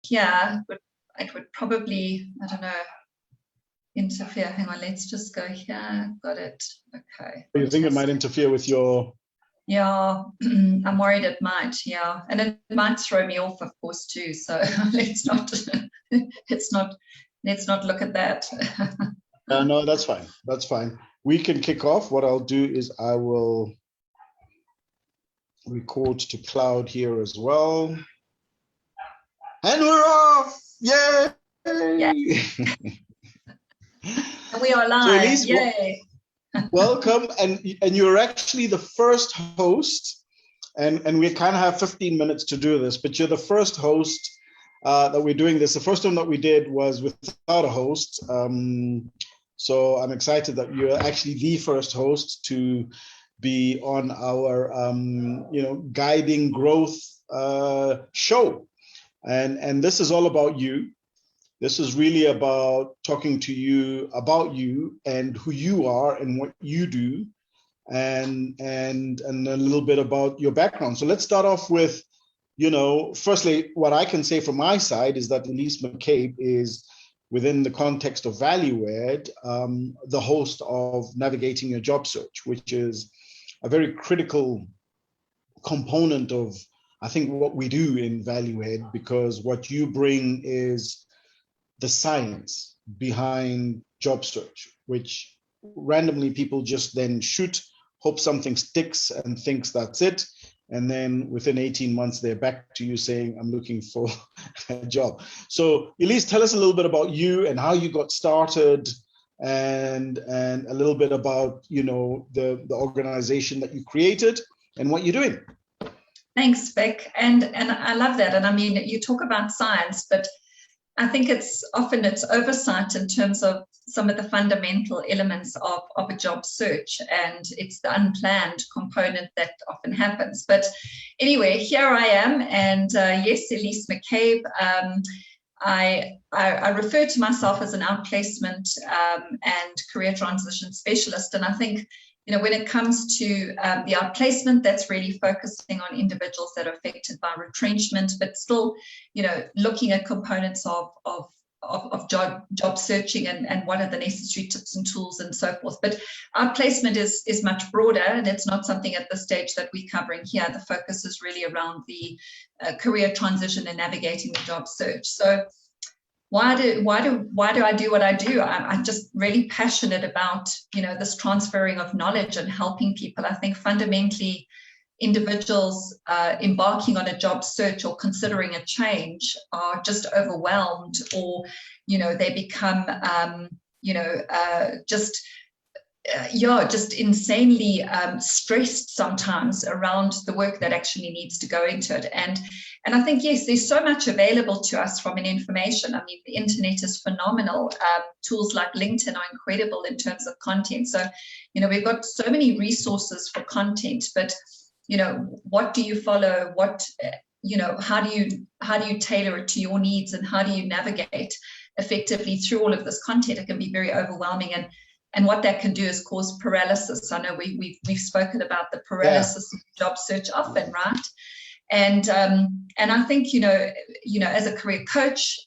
here, it would probably, I don't know, interfere. Hang on, let's just go here. Got it. Okay. You think it might interfere with your... Yeah, I'm worried it might, yeah. And it might throw me off, of course, too. So let's not look at that. No, that's fine. That's fine. We can kick off. What I'll do is I will record to cloud here as well. And we're off! Yay! Yeah. And we are live. So Elise, yay! Welcome, and you're actually the first host, and we kind of have 15 minutes to do this, but you're the first host that we're doing this. The first one that we did was without a host, so I'm excited that you're actually the first host to be on our guiding growth show, and this is all about you. This is really about talking to you about you and who you are and what you do, and a little bit about your background. So let's start off with, firstly, what I can say from my side is that Elise McCabe is, within the context of Value Add, the host of Navigating Your Job Search, which is a very critical component of, I think, what we do in Value Add, because what you bring is the science behind job search, which randomly people just then shoot, hope something sticks and thinks that's it. And then within 18 months, they're back to you saying, I'm looking for a job. So Elise, tell us a little bit about you and how you got started, and a little bit about, the organization that you created and what you're doing. Thanks, Vic. And I love that. And I mean, you talk about science, but I think it's oversight in terms of some of the fundamental elements of a job search, and it's the unplanned component that often happens. But anyway, here I am, and yes, Elise McCabe. I refer to myself as an outplacement and career transition specialist, and I think, when it comes to the outplacement, that's really focusing on individuals that are affected by retrenchment, but still, looking at components of job searching and what are the necessary tips and tools and so forth. But outplacement is much broader, and it's not something at this stage that we're covering here. The focus is really around the career transition and navigating the job search. So why do I do what I do? I'm just really passionate about, this transferring of knowledge and helping people. I think fundamentally individuals embarking on a job search or considering a change are just overwhelmed, or, they become, just insanely stressed sometimes around the work that actually needs to go into it. And I think, yes, there's so much available to us from an information. I mean, the internet is phenomenal. Tools like LinkedIn are incredible in terms of content. So, we've got so many resources for content, but, what do you follow? What, how do you tailor it to your needs, and how do you navigate effectively through all of this content? It can be very overwhelming, and what that can do is cause paralysis. I know we've spoken about the paralysis of job search often, right? And I think, as a career coach,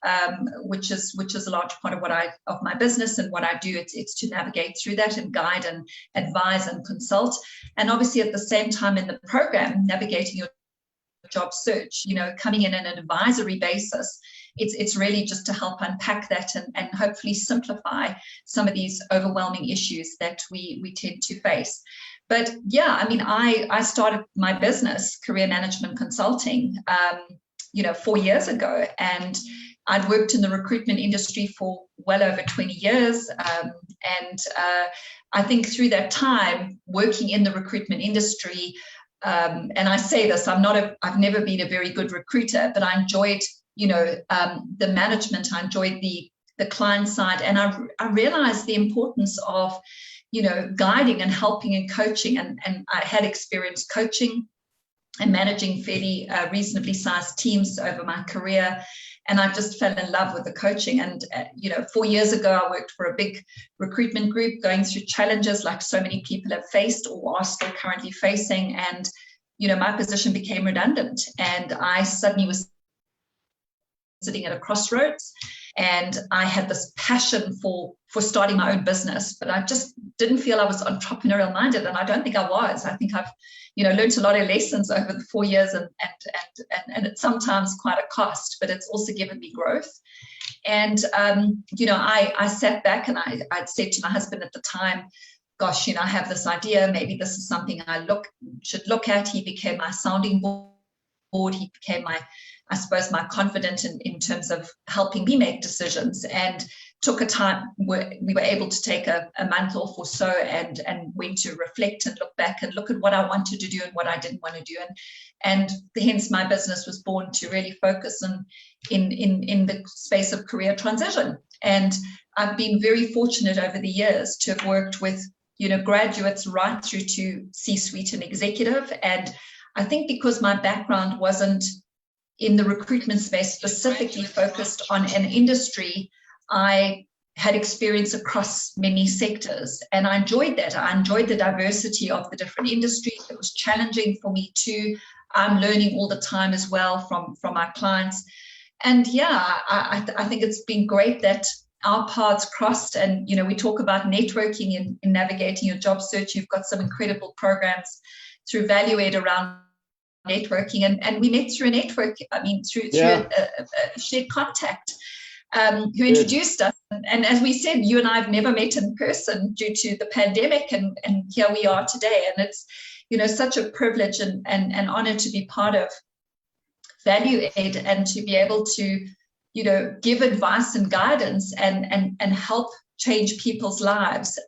which is a large part of my business and what I do, it's to navigate through that and guide and advise and consult. And obviously at the same time in the program, navigating your job search, coming in on an advisory basis, it's really just to help unpack that and hopefully simplify some of these overwhelming issues that we tend to face. But yeah, I mean, I started my business, Career Management Consulting, 4 years ago, and I'd worked in the recruitment industry for well over 20 years. I think through that time working in the recruitment industry, and I say this, I've never been a very good recruiter, but I enjoyed, the management, I enjoyed the client side, and I realized the importance of, guiding and helping and coaching. And I had experience coaching and managing fairly reasonably sized teams over my career. And I just fell in love with the coaching. And, 4 years ago, I worked for a big recruitment group going through challenges like so many people have faced or are still currently facing. And, my position became redundant, and I suddenly was sitting at a crossroads, and I had this passion for starting my own business, but I just didn't feel I was entrepreneurial minded, and I don't think I was. I think I've learned a lot of lessons over the 4 years, and it's sometimes quite a cost, but it's also given me growth. And I sat back and I'd said to my husband at the time, gosh, I have this idea, maybe this is something I should look at. He became my sounding board. He became my confidant in terms of helping me make decisions, and took a time where we were able to take a month off or so and went to reflect and look back and look at what I wanted to do and what I didn't want to do. And hence my business was born to really focus on in the space of career transition. And I've been very fortunate over the years to have worked with, graduates right through to C-suite and executive. And I think because my background wasn't in the recruitment space, specifically focused on an industry, I had experience across many sectors, and I enjoyed that. I enjoyed the diversity of the different industries. It was challenging for me too. I'm learning all the time as well from our clients. And yeah, I think it's been great that our paths crossed, and we talk about networking in navigating your job search. You've got some incredible programs through ValueAid around networking, and we met through a network, through a shared contact who introduced us. And as we said, you and I have never met in person due to the pandemic, and here we are today. And it's such a privilege and honor to be part of ValueAid and to be able to give advice and guidance and help change people's lives.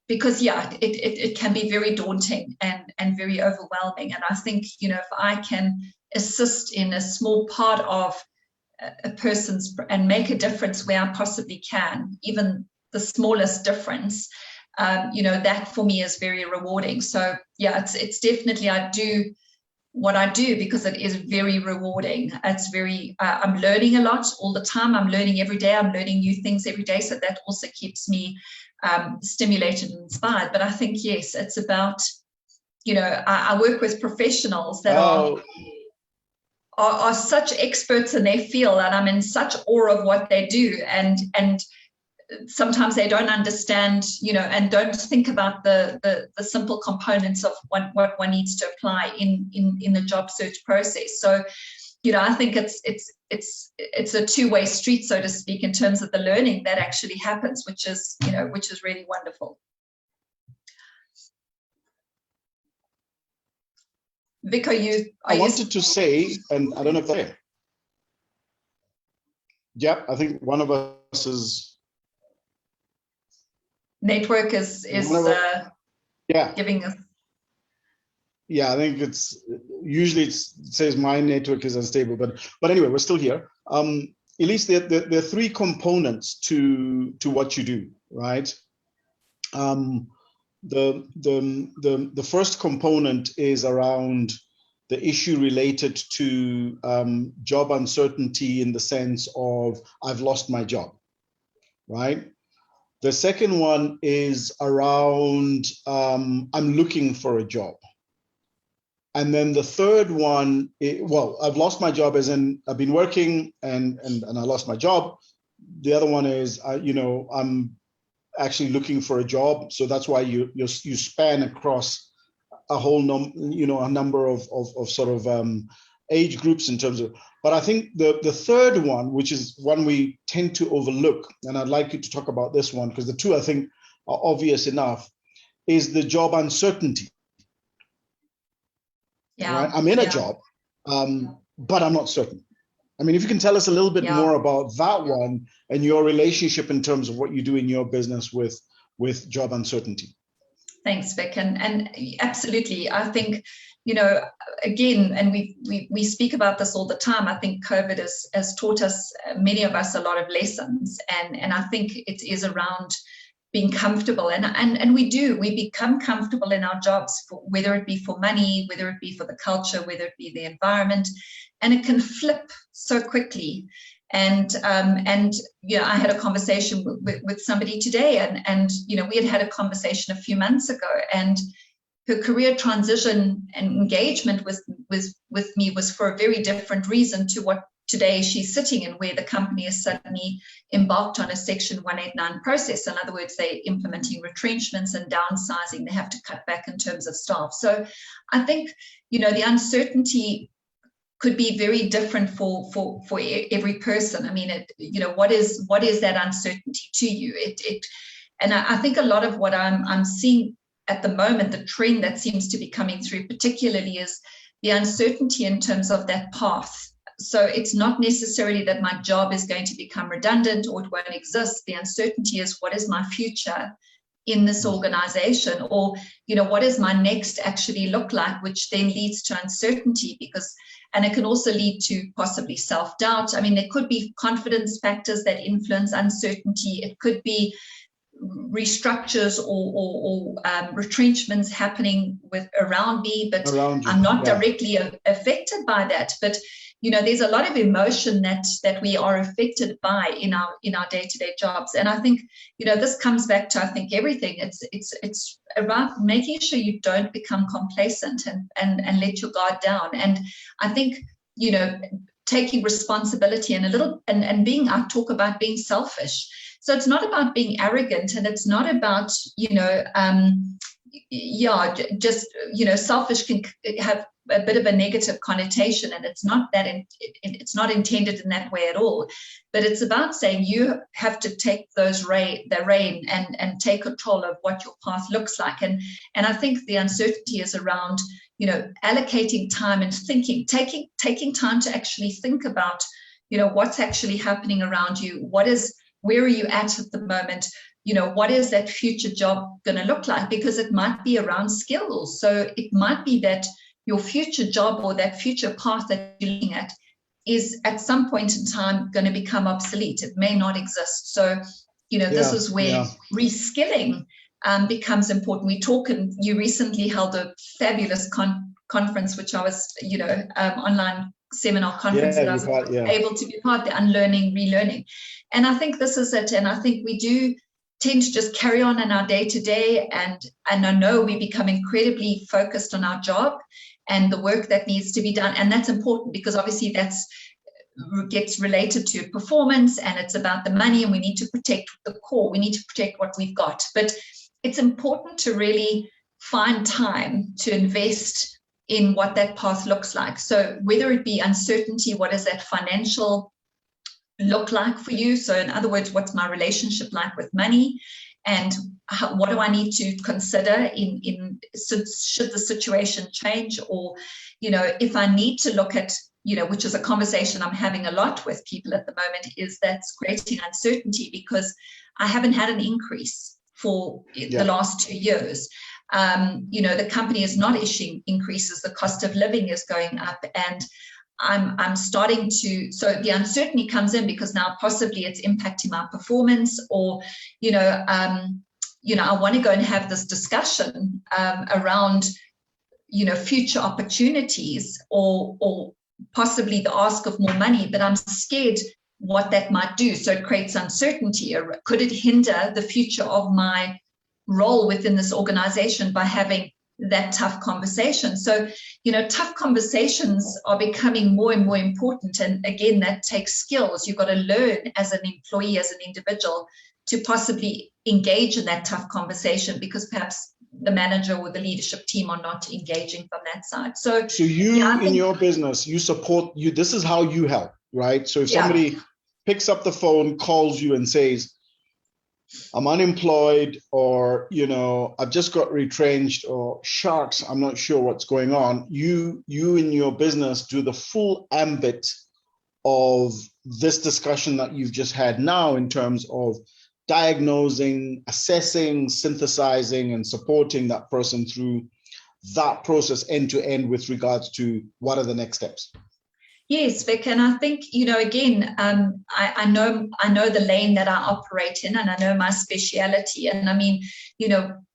Because it can be very daunting and very overwhelming. And I think, if I can assist in a small part of a person's and make a difference where I possibly can, even the smallest difference, that for me is very rewarding. So it's definitely, I do what I do because it is very rewarding. It's very, I'm learning a lot all the time. I'm learning every day. I'm learning new things every day. So that also keeps me stimulated and inspired. But I think, yes, it's about, I work with professionals that are such experts in their field, and I'm in such awe of what they do. And sometimes they don't understand, and don't think about the simple components of what one needs to apply in the job search process. So, I think it's a two-way street, so to speak, in terms of the learning that actually happens, which is really wonderful. Vic, I wanted to say, and I don't know if they. Yeah, I think one of us is. Network is giving us. Yeah, I think it's usually it says my network is unstable, but anyway, we're still here. Elise, there are three components to what you do, right? The first component is around the issue related to job uncertainty, in the sense of I've lost my job, right? The second one is around I'm looking for a job. And then the third one, I've lost my job as in I've been working and I lost my job. The other one is, I'm actually looking for a job. So that's why you span across a whole number of sort of age groups in terms of, but I think the third one, which is one we tend to overlook, and I'd like you to talk about this one because the two I think are obvious enough, is the job uncertainty. Yeah. Right? I'm in a job, but I'm not certain. I mean, if you can tell us a little bit more about that one and your relationship in terms of what you do in your business with job uncertainty. Thanks, Vic. And absolutely, I think, again, and we speak about this all the time. I think COVID has taught us, many of us, a lot of lessons. And I think it is around being comfortable. And we become comfortable in our jobs, whether it be for money, whether it be for the culture, whether it be the environment. And it can flip so quickly. And I had a conversation with somebody today, and we had a conversation a few months ago, and her career transition and engagement with me was for a very different reason to what today she's sitting in, where the company has suddenly embarked on a Section 189 process. In other words, they're implementing retrenchments and downsizing. They have to cut back in terms of staff. So I think, the uncertainty could be very different for every person. I mean, what is that uncertainty to you? And I think a lot of what I'm seeing at the moment, the trend that seems to be coming through particularly, is the uncertainty in terms of that path. So it's not necessarily that my job is going to become redundant or it won't exist. The uncertainty is, what is my future in this organization? Or, what does my next actually look like, which then leads to uncertainty, and it can also lead to possibly self-doubt. I mean, there could be confidence factors that influence uncertainty. It could be restructures or retrenchments happening around me, but I'm not directly affected by that. But there's a lot of emotion that we are affected by in our day-to-day jobs. And I think this comes back to, I think, everything. It's about making sure you don't become complacent and let your guard down. And I think taking responsibility and being, I talk about being selfish. So it's not about being arrogant, and it's not about, selfish can have a bit of a negative connotation, and it's not it's not intended in that way at all. But it's about saying you have to take the rein and take control of what your path looks like. And I think the uncertainty is around, allocating time and thinking, taking time to actually think about, what's actually happening around you. Where are you at the moment? What is that future job going to look like? Because it might be around skills. So it might be that your future job or that future path that you're looking at is at some point in time going to become obsolete. It may not exist. So, this is where reskilling becomes important. We talk, and you recently held a fabulous conference, which I was, online seminar conference that I was able to be part of, the unlearning, relearning. And I think this is it. And I think we do tend to just carry on in our day-to-day. And I know we become incredibly focused on our job and the work that needs to be done. And that's important, because obviously gets related to performance, and it's about the money, and we need to protect the core. We need to protect what we've got. But it's important to really find time to invest in what that path looks like. So whether it be uncertainty, what does that financial look like for you? So in other words, what's my relationship like with money? And what do I need to consider should the situation change? Or, if I need to look at, which is a conversation I'm having a lot with people at the moment, is that's creating uncertainty because I haven't had an increase for the last 2 years. The company is not issuing increases. The cost of living is going up, and I'm starting to, so the uncertainty comes in because now possibly it's impacting my performance, or, I want to go and have this discussion around, future opportunities or possibly the ask of more money, but I'm scared what that might do. So it creates uncertainty. Or could it hinder the future of my role within this organization by having that tough conversation? So, tough conversations are becoming more and more important. And again, that takes skills. You've got to learn as an employee, as an individual, to possibly engage in that tough conversation, because perhaps the manager or the leadership team are not engaging from that side. So you in your business, you support you. This is how you help, right? So if somebody picks up the phone, calls you and says, I'm unemployed, or, I've just got retrenched, or sharks, I'm not sure what's going on. You in your business do the full ambit of this discussion that you've just had now, in terms of diagnosing, assessing, synthesizing, and supporting that person through that process end to end with regards to what are the next steps. Yes, Vic, and I think, again, I know the lane that I operate in, and I know my speciality. And I mean,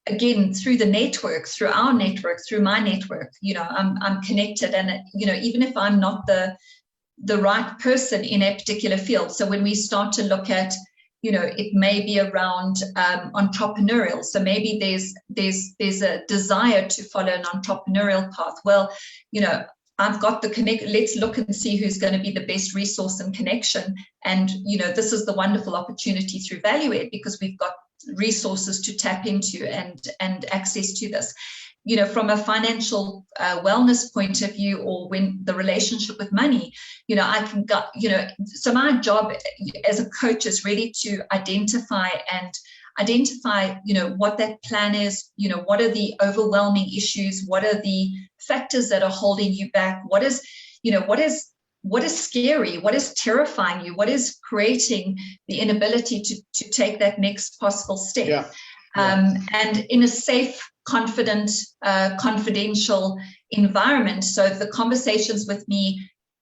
again, through the network, through our network, through my network, I'm connected. And, even if I'm not the right person in a particular field. So when we start to look at, it may be around entrepreneurial. So maybe there's a desire to follow an entrepreneurial path. Well, I've got the connect, let's look and see who's going to be the best resource and connection. And, this is the wonderful opportunity through ValueAid, because we've got resources to tap into and access to this. From a financial wellness point of view, or when the relationship with money, I can go, so my job as a coach is really to identify, what that plan is, what are the overwhelming issues, what are the factors that are holding you back, what is scary, what is terrifying you, what is creating the inability to take that next possible step. Yeah. And in a safe, confident, confidential environment. So the conversations with me,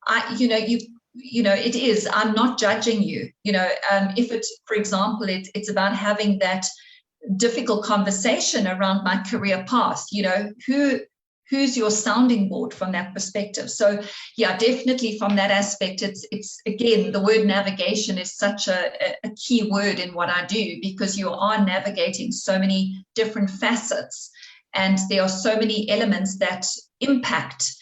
it is, I'm not judging you. If it, for example, it's about having that difficult conversation around my career path, who's your sounding board from that perspective? So yeah, definitely from that aspect, it's again, the word navigation is such a key word in what I do, because you are navigating so many different facets, and there are so many elements that impact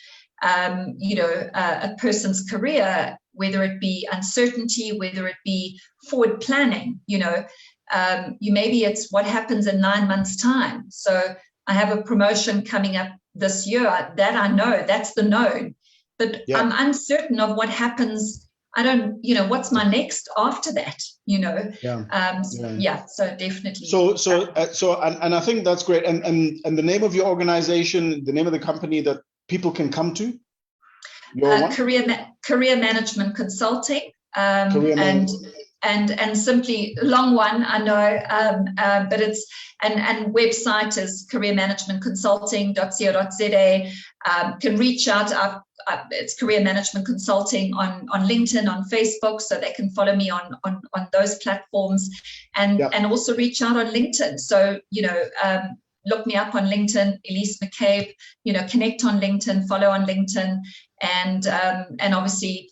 a person's career, whether it be uncertainty, whether it be forward planning, maybe it's what happens in 9 months' time. So I have a promotion coming up this year that I know, that's the known, but yeah. I'm uncertain of what happens. I don't, what's my next after that, so definitely. So I think that's great. And the name of your organization, the name of the company that people can come to? Career Management Consulting. And simply, long one, I know, but it's, and website is careermanagementconsulting.co.za. Can reach out. It's Career Management Consulting on LinkedIn, on Facebook, so they can follow me on those platforms, and also reach out on LinkedIn. So, look me up on LinkedIn, Elise McCabe, connect on LinkedIn, follow on LinkedIn. And obviously,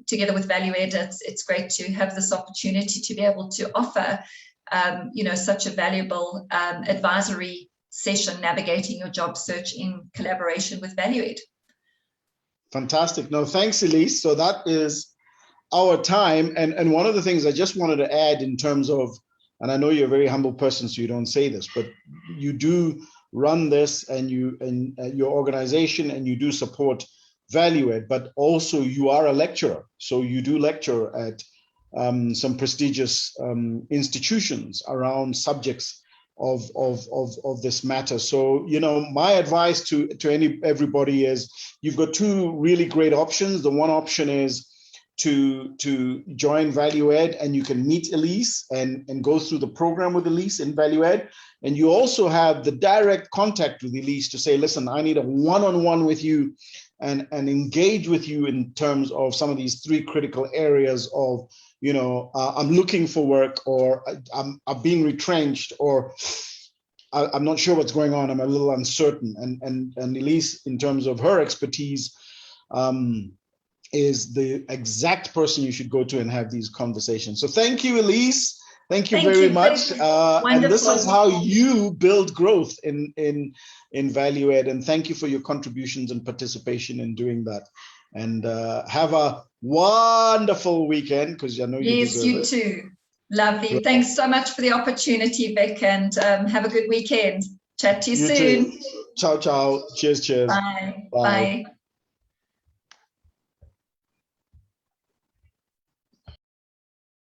together with ValueAid, it's great to have this opportunity to be able to offer, such a valuable advisory session, navigating your job search in collaboration with ValueAid. Fantastic. No, thanks, Elise. So that is our time. And one of the things I just wanted to add in terms of, and I know you're a very humble person, so you don't say this, but you do run this, and your organization, and you do support ValueAid, but also you are a lecturer. So you do lecture at some prestigious institutions around subjects of this matter. So, my advice to everybody is, you've got two really great options. The one option is to join ValueAid, and you can meet Elise and go through the program with Elise in ValueAid. And you also have the direct contact with Elise to say, listen, I need a one-on-one with you and engage with you in terms of some of these three critical areas of, I'm looking for work, or I'm being retrenched, or I'm not sure what's going on, I'm a little uncertain. And Elise, in terms of her expertise, is the exact person you should go to and have these conversations. So thank you, Elise. Thank you very much. And this is how you build growth in ValueAid. And thank you for your contributions and participation in doing that. And have a wonderful weekend, because I know you deserve it. Yes, you too. Lovely. Right. Thanks so much for the opportunity, Vic, and have a good weekend. Chat to you soon. Too. Ciao, ciao. Cheers, cheers. Bye. Bye.